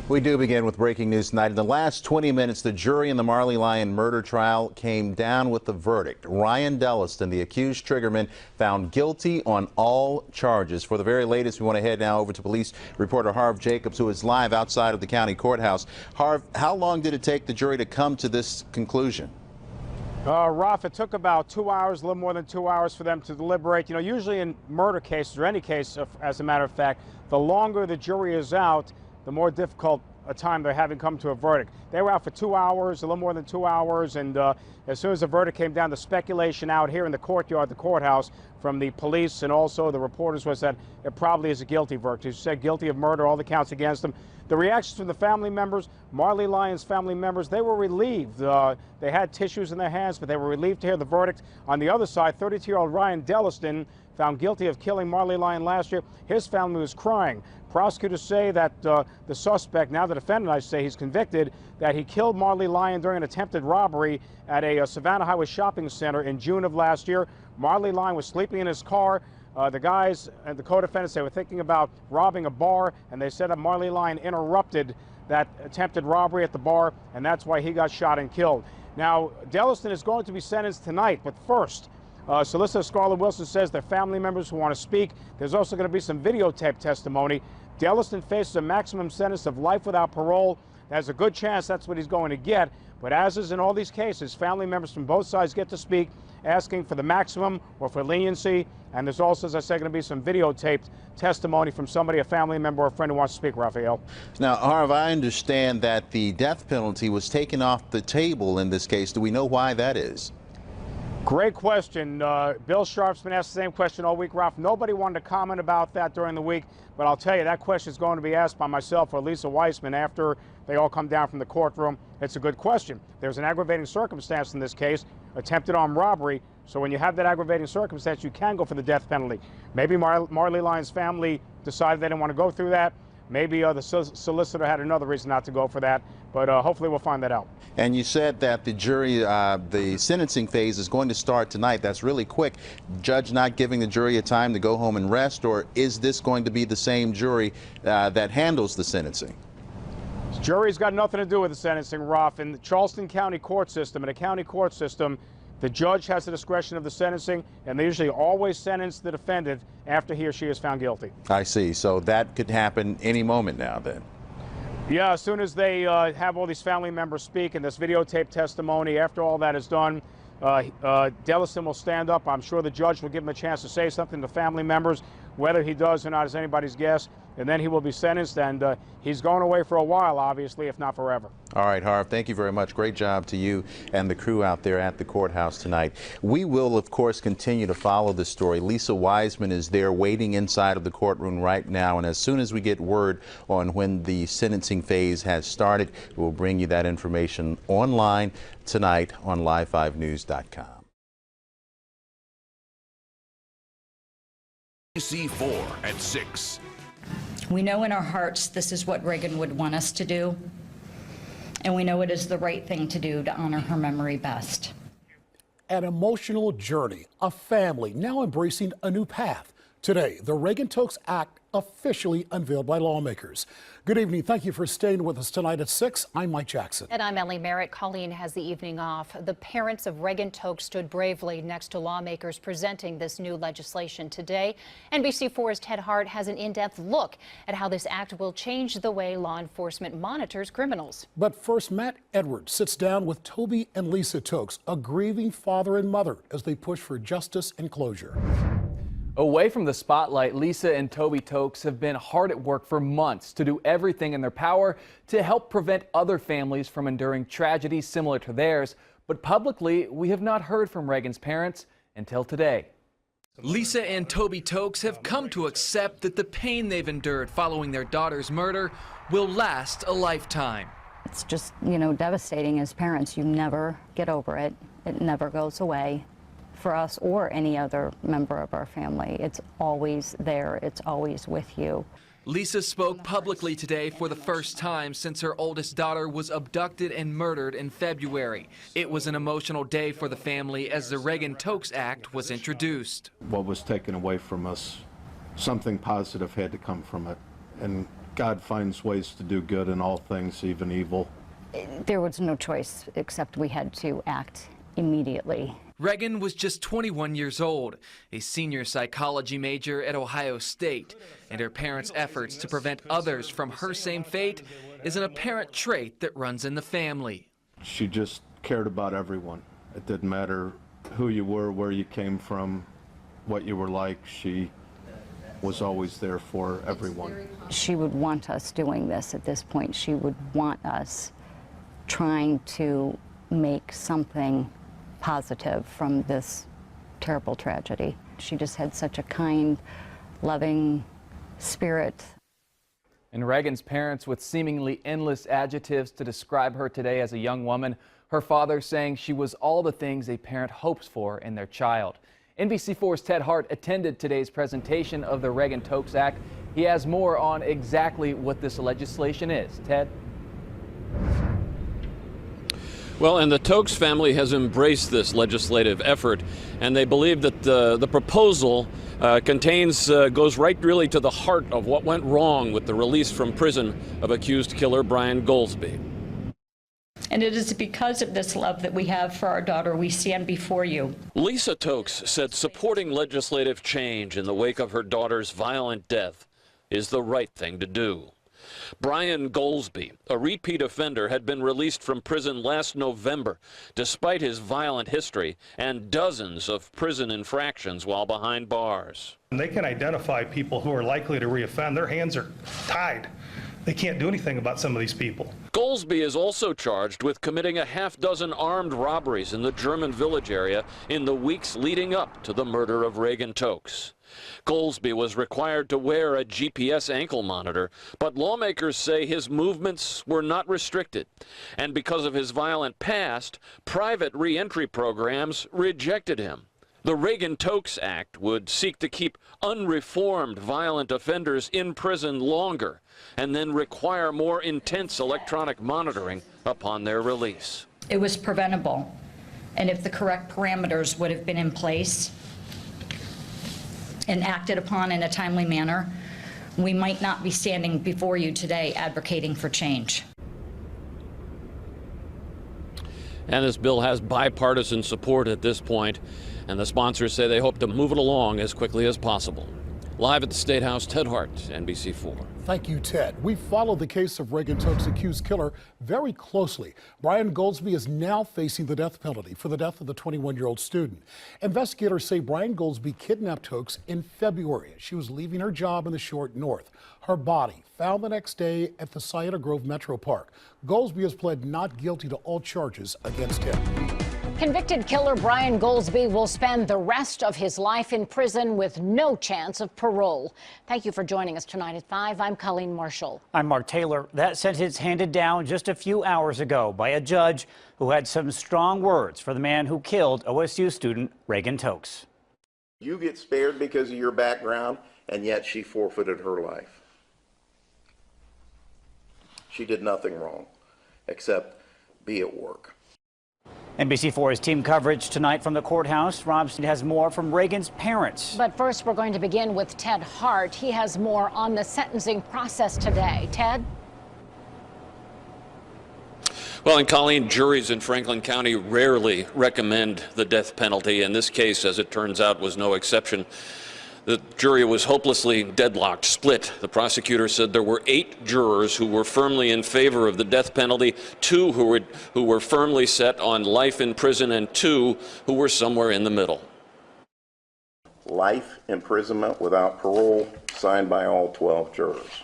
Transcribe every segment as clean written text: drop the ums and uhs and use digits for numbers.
We do begin with breaking news tonight. In the last 20 minutes, the jury in the Marley Lyon murder trial came down with the verdict. Ryan Delliston, the accused triggerman, found guilty on all charges. For the very latest, we want to head now over to police reporter Harv Jacobs, who is live outside of the county courthouse. Harv, how long did it take the jury to come to this conclusion? Ralph, it took about 2 hours, a little more than 2 hours for them to deliberate. You know, usually in murder cases, or any case, as a matter of fact, the longer the jury is out, the more difficult a time they're having come to a verdict. They were out for 2 hours, a little more than 2 hours, and as soon as the verdict came down, the speculation out here in the courtyard, the courthouse, from the police and also the reporters was that it probably is a guilty verdict. He said guilty of murder, all the counts against him. The reactions from the family members, Marley Lyon's family members, they were relieved. They had tissues in their hands, but they were relieved to hear the verdict. On the other side, 32-year-old Ryan Delliston, found guilty of killing Marley Lyon last year. His family was crying. Prosecutors say that the suspect, now the defendant, I say, he's convicted, that he killed Marley Lyon during an attempted robbery at a Savannah Highway shopping center in June of last year. Marley Lyon was sleeping in his car. The guys and the co-defendants, they were thinking about robbing a bar, and they said that Marley Lyon interrupted that attempted robbery at the bar, and that's why he got shot and killed. Now, Delliston is going to be sentenced tonight, but first, Solicitor Scarlett Wilson says they're family members who want to speak. There's also going to be some videotape testimony. Delliston faces a maximum sentence of life without parole. There's a good chance that's what he's going to get. But as is in all these cases, family members from both sides get to speak, asking for the maximum or for leniency. And there's also, as I said, going to be some videotaped testimony from somebody, a family member or a friend who wants to speak, Raphael. Now, Harv, I understand that the death penalty was taken off the table in this case. Do we know why that is? Great question. Bill Sharp's been asked the same question all week, Ralph. Nobody wanted to comment about that during the week, but I'll tell you, that question is going to be asked by myself or Lisa Weissman after they all come down from the courtroom. It's a good question. There's an aggravating circumstance in this case, attempted armed robbery. So when you have that aggravating circumstance, you can go for the death penalty. Maybe Marley Lyon's family decided they didn't want to go through that. Maybe the solicitor had another reason not to go for that, but hopefully we'll find that out. And you said that the jury, the sentencing phase is going to start tonight. That's really quick. Judge not giving the jury a time to go home and rest, or is this going to be the same jury that handles the sentencing? The jury's got nothing to do with the sentencing, Ralph. In the Charleston County court system, the judge has the discretion of the sentencing, and they usually always sentence the defendant after he or she is found guilty. I see. So that could happen any moment now, then. Yeah, as soon as they have all these family members speak and this videotape testimony, after all that is done, Delliston will stand up. I'm sure the judge will give him a chance to say something to family members. Whether he does or not is anybody's guess. And then he will be sentenced, and he's going away for a while, obviously, if not forever. All right, Harv, thank you very much. Great job to you and the crew out there at the courthouse tonight. We will, of course, continue to follow this story. Lisa Wiseman is there waiting inside of the courtroom right now, and as soon as we get word on when the sentencing phase has started, we'll bring you that information online tonight on live5news.com. C4 at 6. We know in our hearts this is what Reagan would want us to do, and we know it is the right thing to do to honor her memory best. An emotional journey, a family now embracing a new path. Today, the Reagan-Tokes Act officially unveiled by lawmakers. Good evening. Thank you for staying with us tonight at 6. I'm Mike Jackson. And I'm Ellie Merritt. Colleen has the evening off. The parents of Reagan-Tokes stood bravely next to lawmakers presenting this new legislation today. NBC4's Ted Hart has an in-depth look at how this act will change the way law enforcement monitors criminals. But first, Matt Edwards sits down with Toby and Lisa Tokes, a grieving father and mother, as they push for justice and closure. Away from the spotlight, Lisa and Toby Tokes have been hard at work for months to do everything in their power to help prevent other families from enduring tragedies similar to theirs. But publicly, we have not heard from Reagan's parents until today. Lisa and Toby Tokes have come to accept that the pain they've endured following their daughter's murder will last a lifetime. It's just, devastating as parents. You never get over it. It never goes away. For us or any other member of our family, it's always there. It's always with you. Lisa spoke publicly today for the first time since her oldest daughter was abducted and murdered in February. It was an emotional day for the family as the Reagan-Tokes Act was introduced. What was taken away from us, something positive had to come from it. And God finds ways to do good in all things, even evil. There was no choice except we had to act immediately. Reagan was just 21 years old, a senior psychology major at Ohio State, and her parents' efforts to prevent others from her same fate is an apparent trait that runs in the family. She just cared about everyone. It didn't matter who you were, where you came from, what you were like. She was always there for everyone. She would want us doing this at this point. She would want us trying to make something positive from this terrible tragedy. She just had such a kind, loving spirit. And Reagan's parents with seemingly endless adjectives to describe her today as a young woman. Her father saying she was all the things a parent hopes for in their child. NBC4's Ted Hart attended today's presentation of the Reagan-Tokes Act. He has more on exactly what this legislation is. Ted? Well, and the Tokes family has embraced this legislative effort, and they believe that the proposal goes right really to the heart of what went wrong with the release from prison of accused killer Brian Goldsby. And it is because of this love that we have for our daughter we stand before you. Lisa Tokes said supporting legislative change in the wake of her daughter's violent death is the right thing to do. Brian Goldsby, a repeat offender, had been released from prison last November, despite his violent history and dozens of prison infractions while behind bars. They can identify people who are likely to reoffend. Their hands are tied. They can't do anything about some of these people. Goldsby is also charged with committing a half-dozen armed robberies in the German Village area in the weeks leading up to the murder of Reagan Tokes. Goldsby was required to wear a GPS ankle monitor, but lawmakers say his movements were not restricted. And because of his violent past, private re-entry programs rejected him. The Reagan-Tokes Act would seek to keep unreformed violent offenders in prison longer and then require more intense electronic monitoring upon their release. It was preventable, and if the correct parameters would have been in place and acted upon in a timely manner, we might not be standing before you today advocating for change. And this bill has bipartisan support at this point, and the sponsors say they hope to move it along as quickly as possible. Live at the State House, Ted Hart, NBC4. Thank you, Ted. We followed the case of Reagan Tokes' accused killer very closely. Brian Goldsby is now facing the death penalty for the death of the 21-year-old student. Investigators say Brian Goldsby kidnapped Tokes in February as she was leaving her job in the short north. Her body found the next day at the Cider Grove Metro Park. Goldsby has pled not guilty to all charges against him. Convicted killer Brian Goldsby will spend the rest of his life in prison with no chance of parole. Thank you for joining us tonight at 5. I'm Colleen Marshall. I'm Mark Taylor. That sentence handed down just a few hours ago by a judge who had some strong words for the man who killed OSU student Reagan Tokes. You get spared because of your background, and yet she forfeited her life. She did nothing wrong except be at work. NBC4's team coverage tonight from the courthouse. Rob has more from Reagan's parents. But first, we're going to begin with Ted Hart. He has more on the sentencing process today. Ted? Well, and Colleen, juries in Franklin County rarely recommend the death penalty, and this case, as it turns out, was no exception. The jury was hopelessly deadlocked, split. The prosecutor said there were 8 jurors who were firmly in favor of the death penalty, 2 who were firmly set on life in prison, and 2 who were somewhere in the middle. Life imprisonment without parole, signed by all 12 jurors.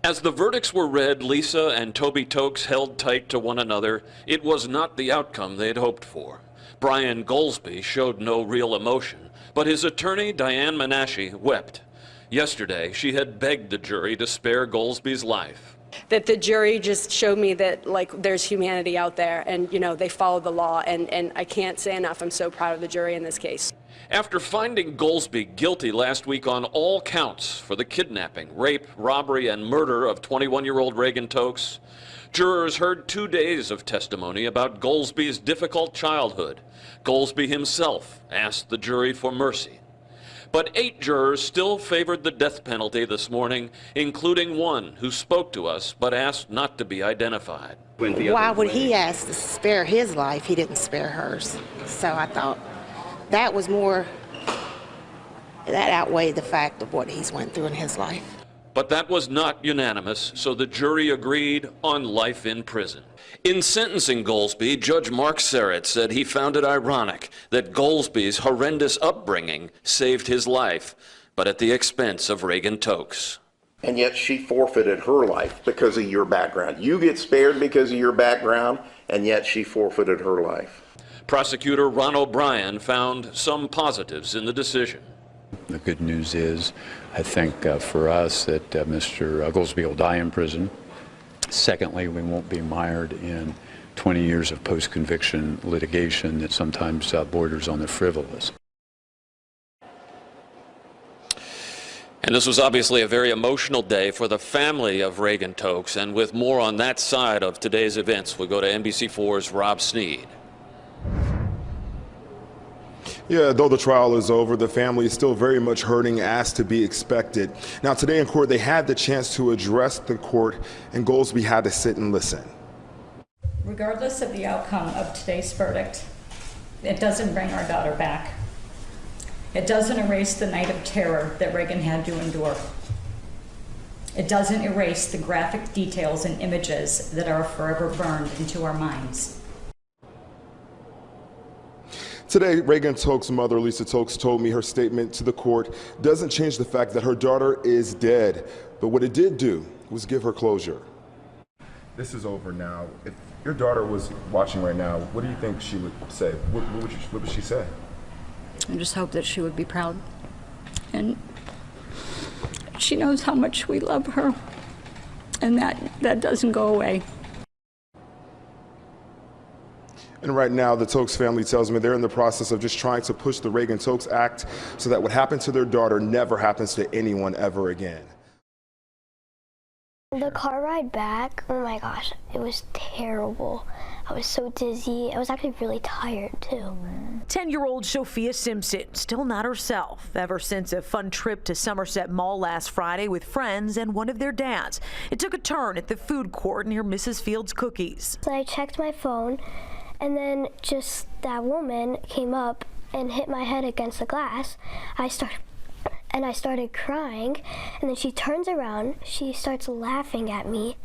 As the verdicts were read, Lisa and Toby Tokes held tight to one another. It was not the outcome they had hoped for. Brian Goldsby showed no real emotion, but his attorney, Diane Menashe, wept. Yesterday, she had begged the jury to spare Goldsby's life. That the jury just showed me that, like, there's humanity out there, and, you know, they followed the law, and I can't say enough. I'm so proud of the jury in this case. After finding Goldsby guilty last week on all counts for the kidnapping, rape, robbery, and murder of 21-year-old Reagan Tokes, jurors heard 2 days of testimony about Goldsby's difficult childhood. Goldsby himself asked the jury for mercy. But 8 jurors still favored the death penalty this morning, including one who spoke to us but asked not to be identified. Why would he ask to spare his life? He didn't spare hers. So I thought that was more, that outweighed the fact of what he's went through in his life. But that was not unanimous, so the jury agreed on life in prison. In sentencing Goldsby, Judge Mark Serrett said he found it ironic that Goldsby's horrendous upbringing saved his life, but at the expense of Reagan Tokes. And yet she forfeited her life because of your background. You get spared because of your background, and yet she forfeited her life. Prosecutor Ron O'Brien found some positives in the decision. The good news is, I think for us, that Mr. Goldsby will die in prison. Secondly, we won't be mired in 20 years of post-conviction litigation that sometimes borders on the frivolous. And this was obviously a very emotional day for the family of Reagan Tokes. And with more on that side of today's events, we'll go to NBC4's Rob Sneed. Yeah, though the trial is over, the family is still very much hurting, as to be expected. Now, today in court, they had the chance to address the court, and Goldsby had to sit and listen. Regardless of the outcome of today's verdict, it doesn't bring our daughter back. It doesn't erase the night of terror that Reagan had to endure. It doesn't erase the graphic details and images that are forever burned into our minds. Today, Reagan Tokes' mother, Lisa Tokes, told me her statement to the court doesn't change the fact that her daughter is dead, but what it did do was give her closure. This is over now. If your daughter was watching right now, what do you think she would say? What would she say? I just hope that she would be proud. And she knows how much we love her. And that doesn't go away. And right now, the Tokes family tells me they're in the process of just trying to push the Reagan Tokes Act so that what happened to their daughter never happens to anyone ever again. The car ride back, oh my gosh, it was terrible. I was so dizzy. I was actually really tired too. 10-year-old Sophia Simpson, still not herself ever since a fun trip to Somerset Mall last Friday with friends and one of their dads. It took a turn at the food court near Mrs. Fields Cookies. So I checked my phone, and then just that woman came up and hit my head against the glass. I started crying, and then she turns around, she starts laughing at me,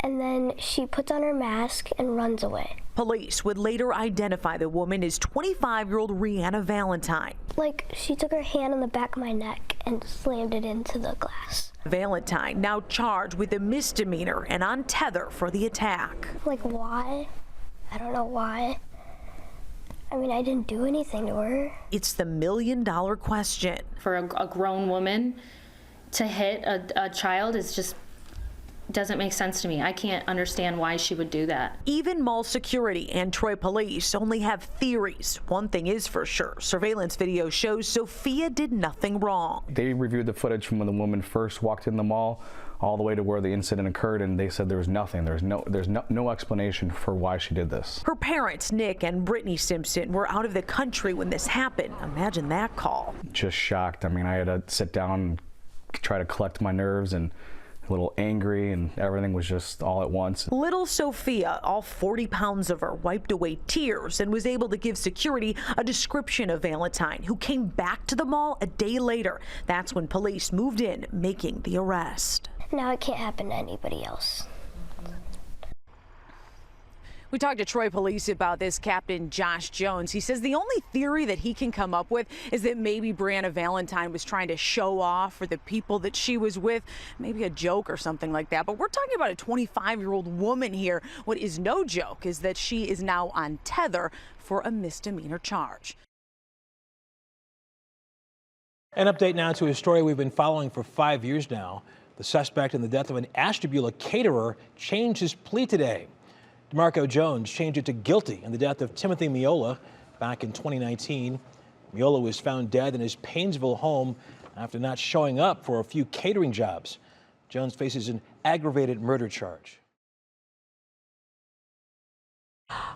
and then she puts on her mask and runs away. Police would later identify the woman as 25-year-old Rihanna Valentine. Like, she took her hand on the back of my neck and slammed it into the glass. Valentine now charged with a misdemeanor and on tether for the attack. Like, why? I don't know why. I mean, I didn't do anything to her. It's the million-dollar question. For a grown woman to hit a child is just doesn't make sense to me. I can't understand why she would do that. Even mall security and Troy police only have theories. One thing is for sure, surveillance video shows Sophia did nothing wrong. They reviewed the footage from when the woman first walked in the mall all the way to where the incident occurred, and they said there was nothing. There's no explanation for why she did this. Her parents, Nick and Brittany Simpson, were out of the country when this happened. Imagine that call. Just shocked. I mean, I had to sit down and try to collect my nerves, and a little angry, and everything was just all at once. Little Sophia, all 40 pounds of her, wiped away tears and was able to give security a description of Valentine, who came back to the mall a day later. That's when police moved in, making the arrest. Now it can't happen to anybody else. We talked to Troy police about this, Captain Josh Jones. He says the only theory that he can come up with is that maybe Brianna Valentine was trying to show off for the people that she was with, maybe a joke or something like that. But we're talking about a 25-year-old woman here. What is no joke is that she is now on tether for a misdemeanor charge. An update now to a story we've been following for 5 years now. The suspect in the death of an Ashtabula caterer changed his plea today. DeMarco Jones changed it to guilty in the death of Timothy Miola back in 2019. Miola was found dead in his Painesville home after not showing up for a few catering jobs. Jones faces an aggravated murder charge.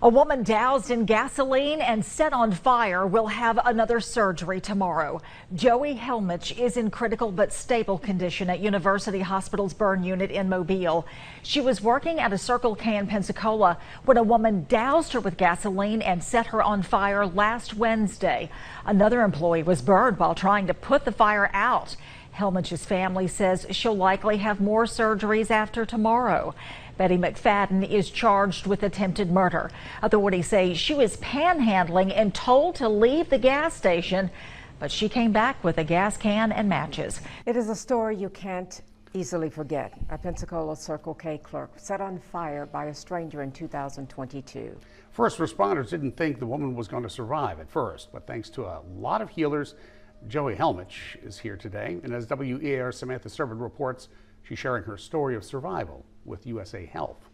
A woman doused in gasoline and set on fire will have another surgery tomorrow. Joey Helmich is in critical but stable condition at University Hospital's burn unit in Mobile. She was working at a Circle K in Pensacola when a woman doused her with gasoline and set her on fire last Wednesday. Another employee was burned while trying to put the fire out. Helmich's family says she'll likely have more surgeries after tomorrow. Betty McFadden is charged with attempted murder. Authorities say she was panhandling and told to leave the gas station, but she came back with a gas can and matches. It is a story you can't easily forget. A Pensacola Circle K clerk set on fire by a stranger in 2022. First responders didn't think the woman was going to survive at first, but thanks to a lot of healers, Joey Helmich is here today. And as WEAR Samantha Servan reports, she's sharing her story of survival with USA Health.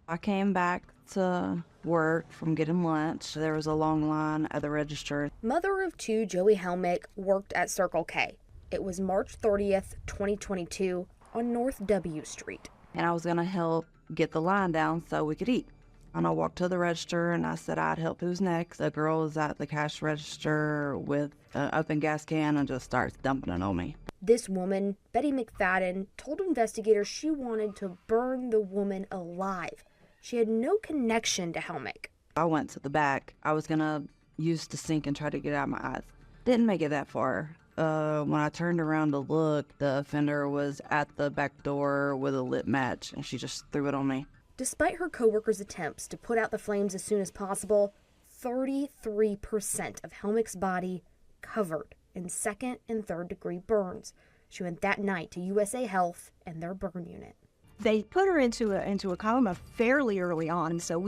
I came back to work from getting lunch. There was a long line at the register. Mother of two Joey Helmich worked at Circle K. It was March 30th, 2022 on North W Street. And I was going to help get the line down so we could eat. And I walked to the register and I said I'd help who's next. The girl was at the cash register with an open gas can and just starts dumping it on me. This woman, Betty McFadden, told investigators she wanted to burn the woman alive. She had no connection to Helmich. I went to the back. I was gonna use the sink and try to get out my eyes. Didn't make it that far. When I turned around to look, the offender was at the back door with a lit match and she just threw it on me. Despite her coworkers' attempts to put out the flames as soon as possible, 33% of Helmich's body covered in second and third degree burns. She went that night to USA Health and their burn unit. They put her into a coma fairly early on, so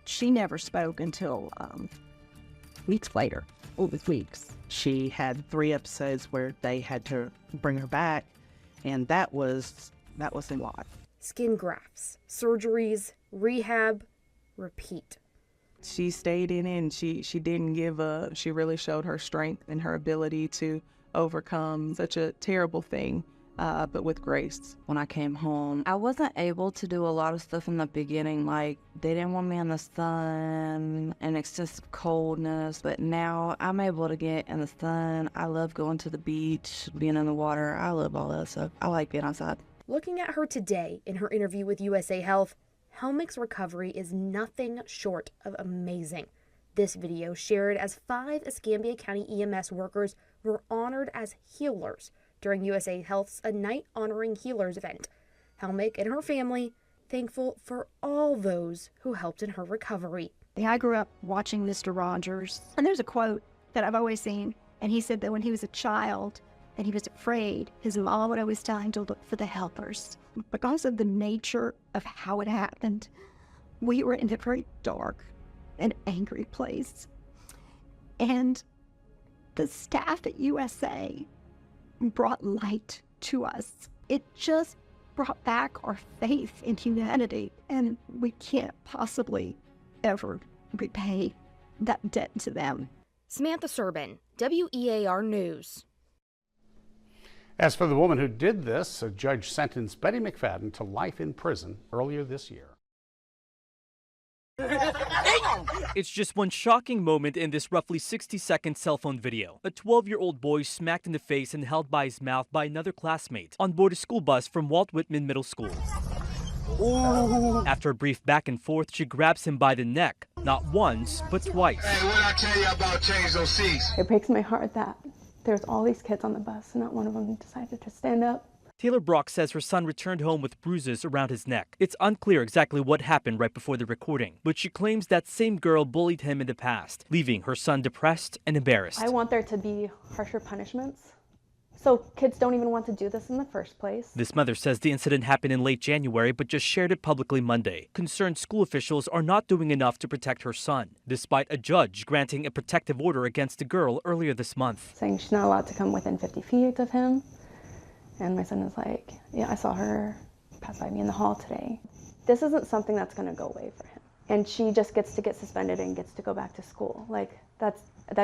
she never spoke until weeks later. It was weeks. She had 3 episodes where they had to bring her back, and that was a lot. Skin grafts, surgeries, rehab, repeat. She stayed in it and she didn't give up. She really showed her strength and her ability to overcome such a terrible thing, but with grace. When I came home, I wasn't able to do a lot of stuff in the beginning, like they didn't want me in the sun and excessive coldness, but now I'm able to get in the sun. I love going to the beach, being in the water. I love all that stuff. I like being outside. Looking at her today in her interview with USA Health, Helmich's recovery is nothing short of amazing. This video shared as 5 Escambia County EMS workers were honored as healers during USA Health's A Night Honoring Healers event. Helmich and her family thankful for all those who helped in her recovery. I grew up watching Mr. Rogers, and there's a quote that I've always seen, and he said that when he was a child and he was afraid, his mom would always tell him to look for the helpers. Because of the nature of how it happened, we were in a very dark and angry place. And the staff at USA brought light to us. It just brought back our faith in humanity, and we can't possibly ever repay that debt to them. Samantha Servan, WEAR News. As for the woman who did this, a judge sentenced Betty McFadden to life in prison earlier this year. It's just one shocking moment in this roughly 60-second cell phone video. A 12-year-old boy smacked in the face and held by his mouth by another classmate on board a school bus from Walt Whitman Middle School. Ooh. After a brief back and forth, she grabs him by the neck, not once, but twice. Hey, what I tell you about change those seats? It breaks my heart that there's all these kids on the bus and not one of them decided to stand up. Taylor Brock says her son returned home with bruises around his neck. It's unclear exactly what happened right before the recording, but she claims that same girl bullied him in the past, leaving her son depressed and embarrassed. I want there to be harsher punishments, so kids don't even want to do this in the first place. This mother says the incident happened in late January, but just shared it publicly Monday. Concerned school officials are not doing enough to protect her son, despite a judge granting a protective order against the girl earlier this month. Saying she's not allowed to come within 50 feet of him. And my son is like, yeah, I saw her pass by me in the hall today. This isn't something that's going to go away for him. And she just gets to get suspended and gets to go back to school. Like, that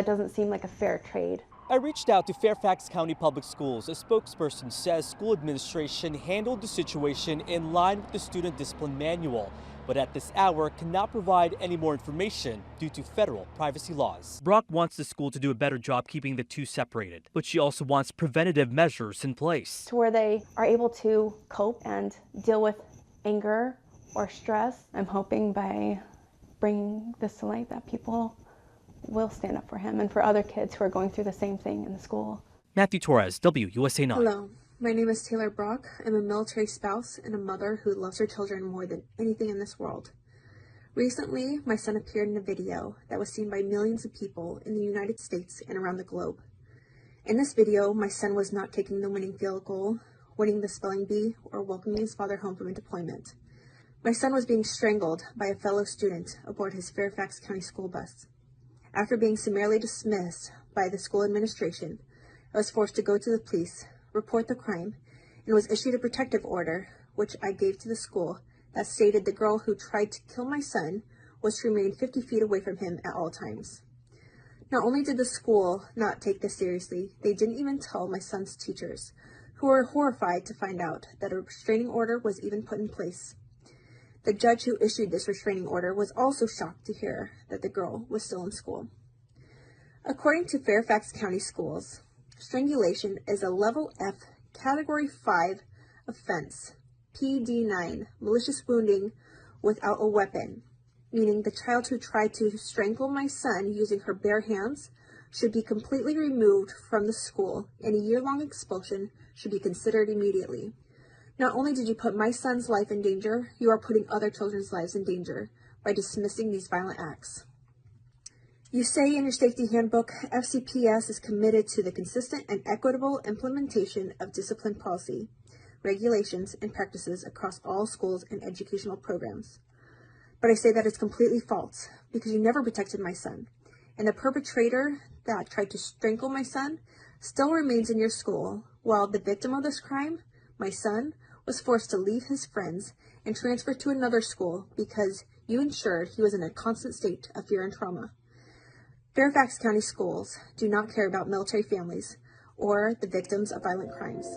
doesn't seem like a fair trade. I reached out to Fairfax County Public Schools. A spokesperson says school administration handled the situation in line with the student discipline manual. but at this hour cannot provide any more information due to federal privacy laws. Brock wants the school to do a better job keeping the two separated, but she also wants preventative measures in place. To where they are able to cope and deal with anger or stress. I'm hoping by bringing this to light that people will stand up for him and for other kids who are going through the same thing in the school. Matthew Torres, WUSA 9. Hello, my name is Taylor Brock. I'm a military spouse and a mother who loves her children more than anything in this world. Recently, my son appeared in a video that was seen by millions of people in the United States and around the globe. In this video, my son was not kicking the winning field goal, winning the spelling bee, or welcoming his father home from a deployment. My son was being strangled by a fellow student aboard his Fairfax County school bus. After being summarily dismissed by the school administration, I was forced to go to the police, report the crime, and was issued a protective order, which I gave to the school, that stated the girl who tried to kill my son was to remain 50 feet away from him at all times. Not only did the school not take this seriously, they didn't even tell my son's teachers, who were horrified to find out that a restraining order was even put in place. The judge who issued this restraining order was also shocked to hear that the girl was still in school. According to Fairfax County Schools, strangulation is a Level F, Category 5 offense, PD9, malicious wounding without a weapon, meaning the child who tried to strangle my son using her bare hands should be completely removed from the school, and a year-long expulsion should be considered immediately. Not only did you put my son's life in danger, you are putting other children's lives in danger by dismissing these violent acts. You say in your safety handbook, FCPS is committed to the consistent and equitable implementation of discipline policy, regulations, and practices across all schools and educational programs. But I say that it's completely false, because you never protected my son, and the perpetrator that tried to strangle my son still remains in your school, while the victim of this crime, my son, was forced to leave his friends and transfer to another school because you ensured he was in a constant state of fear and trauma. Fairfax County Schools do not care about military families or the victims of violent crimes.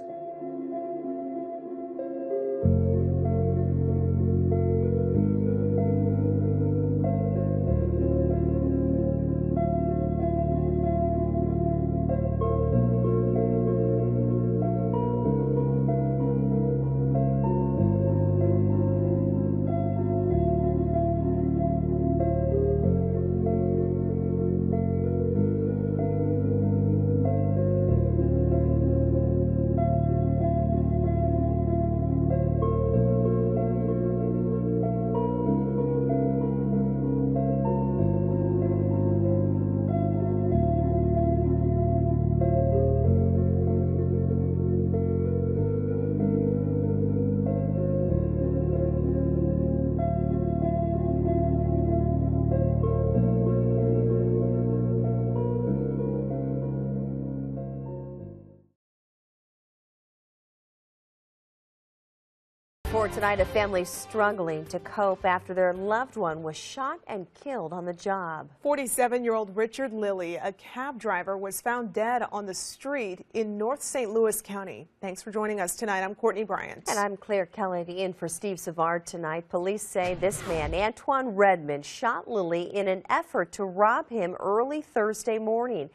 For tonight, a family struggling to cope after their loved one was shot and killed on the job. 47-year-old Richard Lilly, a cab driver, was found dead on the street in North St. Louis County. Thanks for joining us tonight. I'm Courtney Bryant. And I'm Claire Kelly in for Steve Savard tonight. Police say this man, Antoine Redmond, shot Lilly in an effort to rob him early Thursday morning.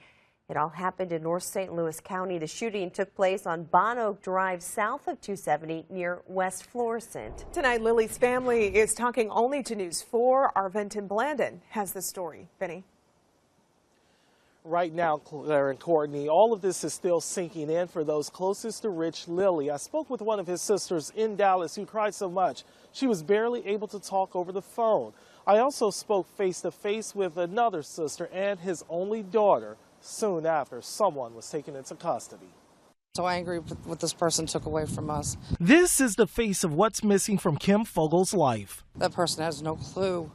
It all happened in North St. Louis County. The shooting took place on Bon Oak Drive south of 270 near West Florissant. Tonight, Lilly's family is talking only to News 4. Our Venton Blandon has the story. Benny. Right now, Claire and Courtney, all of this is still sinking in for those closest to Rich Lilly. I spoke with one of his sisters in Dallas who cried so much she was barely able to talk over the phone. I also spoke face-to-face with another sister and his only daughter soon after someone was taken into custody. So angry with what this person took away from us. This is the face of what's missing from Kim Fogel's life. That person has no clue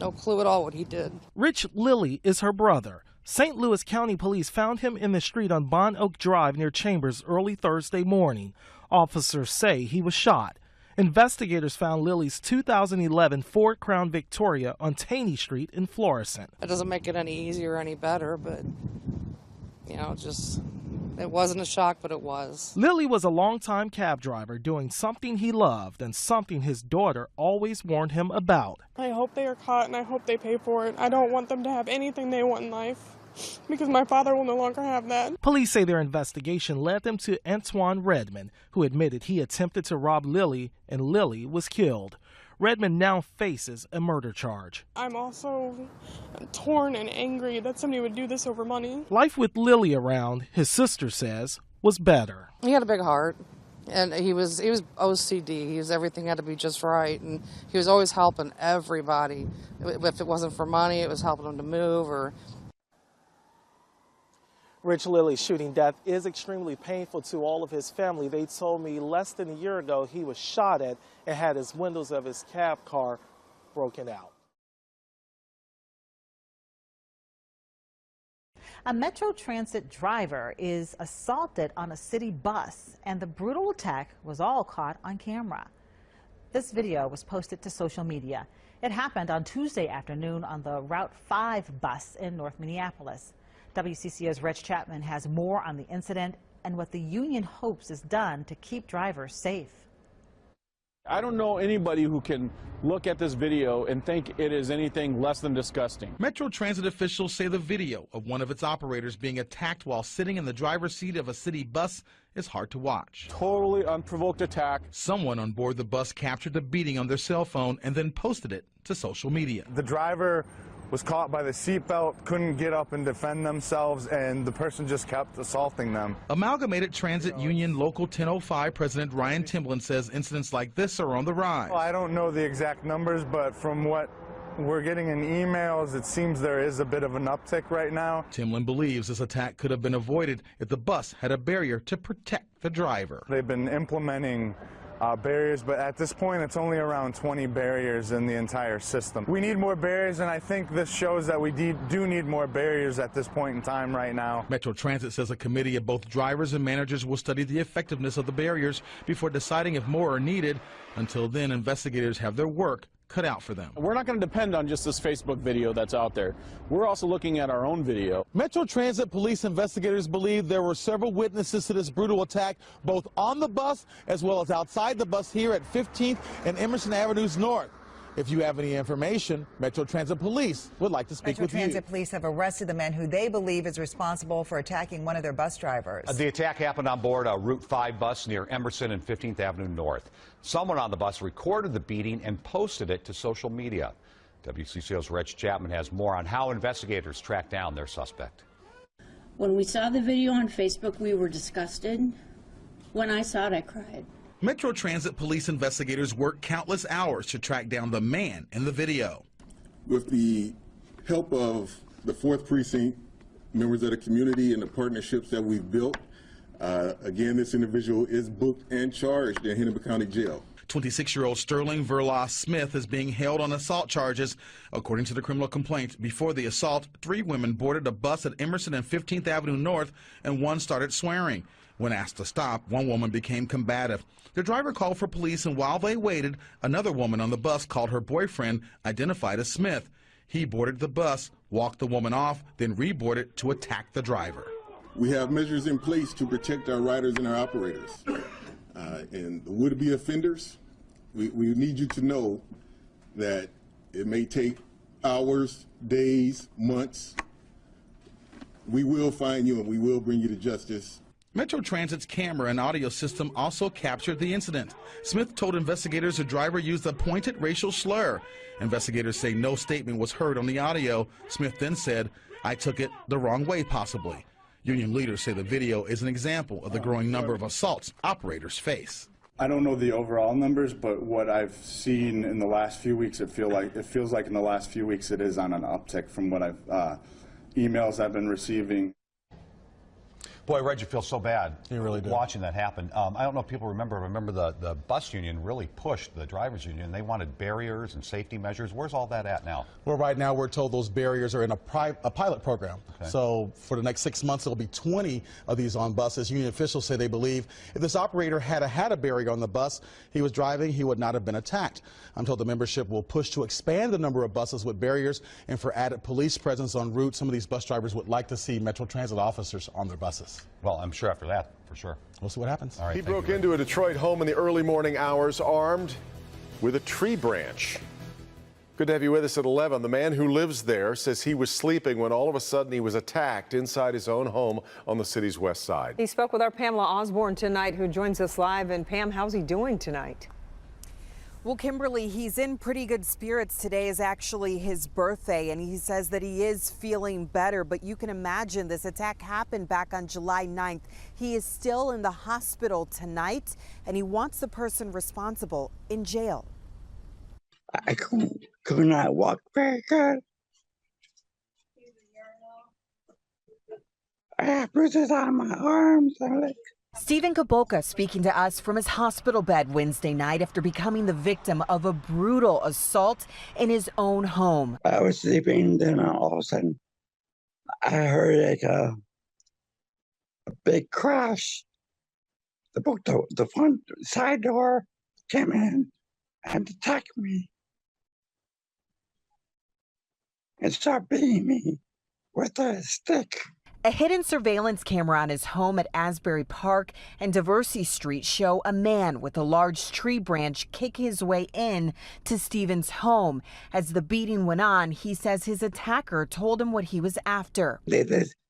at all what he did. Rich Lilly is her brother. St. Louis County Police found him in the street on Bon Oak Drive near Chambers early Thursday morning. Officers say he was shot. Investigators found Lilly's 2011 Ford Crown Victoria on Taney Street in Florissant. It doesn't make it any easier or any better, but, just It wasn't a shock, but it was. Lily was a longtime cab driver doing something he loved and something his daughter always warned him about. I hope they are caught and I hope they pay for it. I don't want them to have anything they want in life because my father will no longer have that. Police say their investigation led them to Antoine Redmond, who admitted he attempted to rob Lily and Lily was killed. Redmond now faces a murder charge. I'm also torn and angry that somebody would do this over money. Life with Lily around, his sister says, was better. He had a big heart, and he was OCD. He was, everything had to be just right, and he was always helping everybody. If it wasn't for money, it was helping them to move or. Rich Lilly's shooting death is extremely painful to all of his family. They told me less than a year ago he was shot at and had his windows of his cab car broken out. A Metro Transit driver is assaulted on a city bus, and the brutal attack was all caught on camera. This video was posted to social media. It happened on Tuesday afternoon on the Route 5 bus in North Minneapolis. WCCO's Rich Chapman has more on the incident and what the union hopes is done to keep drivers safe. I don't know anybody who can look at this video and think it is anything less than disgusting. Metro Transit officials say the video of one of its operators being attacked while sitting in the driver's seat of a city bus is hard to watch. Totally unprovoked attack. Someone on board the bus captured the beating on their cell phone and then posted it to social media. The driver was caught by the seatbelt, couldn't get up and defend themselves, and the person just kept assaulting them. Amalgamated Transit Union Local 1005 President Ryan Timblin says incidents like this are on the rise. Well, I don't know the exact numbers, but from what we're getting in emails, it seems there is a bit of an uptick right now. Timblin believes this attack could have been avoided if the bus had a barrier to protect the driver. They've been implementing barriers, but at this point it's only around 20 barriers in the entire system. We need more barriers, and I think this shows that we do need more barriers at this point in time right now. Metro Transit says a committee of both drivers and managers will study the effectiveness of the barriers before deciding if more are needed. Until then, investigators have their work cut out for them. We're not going to depend on just this Facebook video that's out there. We're also looking at our own video. Metro Transit police investigators believe there were several witnesses to this brutal attack, both on the bus as well as outside the bus here at 15th and Emerson Avenues North. If you have any information, Metro Transit Police would like to speak with you. Metro Transit Police have arrested the man who they believe is responsible for attacking one of their bus drivers. The attack happened on board a Route 5 bus near Emerson and 15th Avenue North. Someone on the bus recorded the beating and posted it to social media. WCCO's Rich Chapman has more on how investigators tracked down their suspect. When we saw the video on Facebook, we were disgusted. When I saw it, I cried. Metro Transit police investigators worked countless hours to track down the man in the video. With the help of the 4th Precinct, members of the community, and the partnerships that we've built, again, this individual is booked and charged in Hennepin County Jail. 26-year-old Sterling Verlaas Smith is being held on assault charges. According to the criminal complaint, before the assault, 3 women boarded a bus at Emerson and 15th Avenue North, and one started swearing. When asked to stop, one woman became combative. The driver called for police, and while they waited, another woman on the bus called her boyfriend, identified as Smith. He boarded the bus, walked the woman off, then reboarded to attack the driver. We have measures in place to protect our riders and our operators. And the would-be offenders, we need you to know that it may take hours, days, months. We will find you and we will bring you to justice. Metro Transit's camera and audio system also captured the incident. Smith told investigators the driver used a pointed racial slur. Investigators say no statement was heard on the audio. Smith then said, "I took it the wrong way, possibly." Union leaders say the video is an example of the growing number of assaults operators face. I don't know the overall numbers, but what I've seen in the last few weeks, it feels like in the last few weeks it is on an uptick from what emails I've been receiving. Boy, Reg, you feel so bad watching that happen. I don't know if people remember the bus union really pushed the drivers union. They wanted barriers and safety measures. Where's all that at now? Well, right now we're told those barriers are in a pilot program. Okay. So for the next 6 months, there'll be 20 of these on buses. Union officials say they believe if this operator had a barrier on the bus he was driving, he would not have been attacked. I'm told the membership will push to expand the number of buses with barriers and for added police presence on route. Some of these bus drivers would like to see Metro Transit officers on their buses. this. Well, I'm sure after that, for sure. We'll see what happens. All right, He thank broke you. into a Detroit home in the early morning hours armed with a tree branch. Good to have you with us at 11. The man who lives there says he was sleeping when all of a sudden he was attacked inside his own home on the city's west side. He spoke with our Pamela Osborne tonight, who joins us live. And Pam, how's he doing tonight? Well, Kimberly, he's in pretty good spirits. Today is actually his birthday, and he says that he is feeling better. But you can imagine this attack happened back on July 9th. He is still in the hospital tonight, and he wants the person responsible in jail. I could not walk very good. I have bruises on my arms and legs. Stephen Kabolka speaking to us from his hospital bed Wednesday night after becoming the victim of a brutal assault in his own home. I was sleeping, then all of a sudden I heard like a big crash. The front side door came in and attacked me and started beating me with a stick. A hidden surveillance camera on his home at Asbury Park and Diversey Street show a man with a large tree branch kick his way in to Stephen's home. As the beating went on, he says his attacker told him what he was after.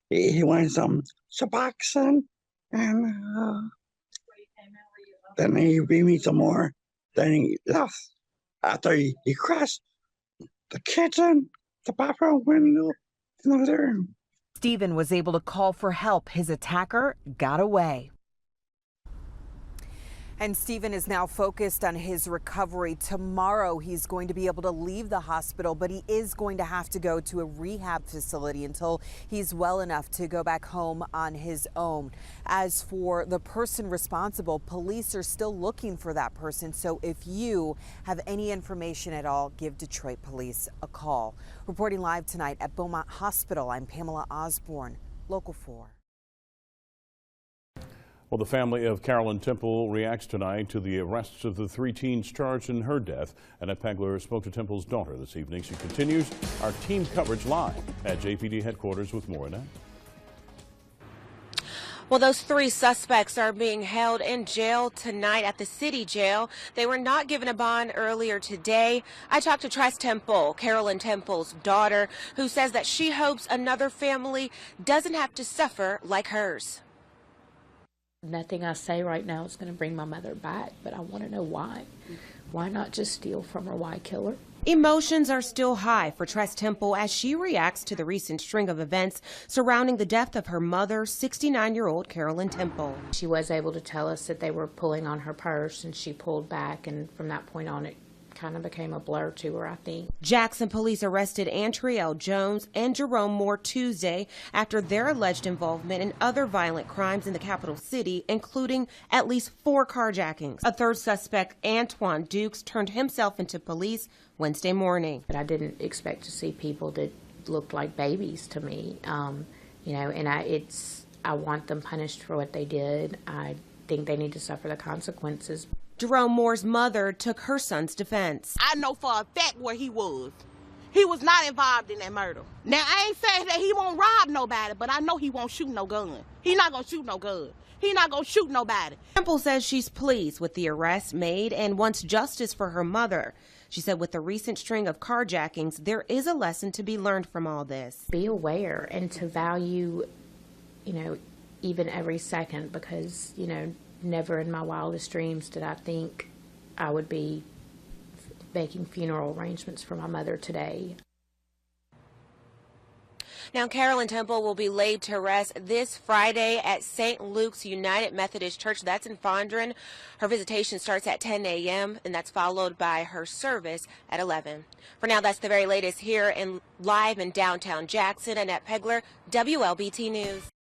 He wanted some Suboxone, and then he beat me some more. Then he left after he crashed the kitchen, the bathroom window, and the room. Stephen was able to call for help. His attacker got away. And Stephen is now focused on his recovery. Tomorrow he's going to be able to leave the hospital, but he is going to have to go to a rehab facility until he's well enough to go back home on his own. As for the person responsible, police are still looking for that person. So if you have any information at all, give Detroit Police a call. Reporting live tonight at Beaumont Hospital, I'm Pamela Osborne, Local 4. Well, the family of Carolyn Temple reacts tonight to the arrests of the 3 teens charged in her death. Annette Pegler spoke to Temple's daughter this evening. She continues our team coverage live at JPD headquarters with more. Annette. Well, those 3 suspects are being held in jail tonight at the city jail. They were not given a bond earlier today. I talked to Tress Temple, Carolyn Temple's daughter, who says that she hopes another family doesn't have to suffer like hers. Nothing I say right now is going to bring my mother back, but I want to know why. Why not just steal from her? Why kill her? Emotions are still high for Tress Temple as she reacts to the recent string of events surrounding the death of her mother, 69-year-old Carolyn Temple. She was able to tell us that they were pulling on her purse, and she pulled back, and from that point on it kind of became a blur to her, I think. Jackson police arrested Antrielle Jones and Jerome Moore Tuesday after their alleged involvement in other violent crimes in the capital city, including at least 4 carjackings. A third suspect, Antoine Dukes, turned himself into police Wednesday morning. But I didn't expect to see people that looked like babies to me, you know, and I want them punished for what they did. I think they need to suffer the consequences. Jerome Moore's mother took her son's defense. I know for a fact where he was. He was not involved in that murder. Now, I ain't saying that he won't rob nobody, but I know he won't shoot no gun. He not gonna shoot no gun. He not gonna shoot nobody. Temple says she's pleased with the arrest made and wants justice for her mother. She said with the recent string of carjackings, there is a lesson to be learned from all this. Be aware and to value, you know, even every second, because, you know, never in my wildest dreams did I think I would be making funeral arrangements for my mother today. Now, Carolyn Temple will be laid to rest this Friday at St. Luke's United Methodist Church. That's in Fondren. Her visitation starts at 10 a.m., and that's followed by her service at 11. For now, that's the very latest here live in downtown Jackson. Annette Pegler, WLBT News.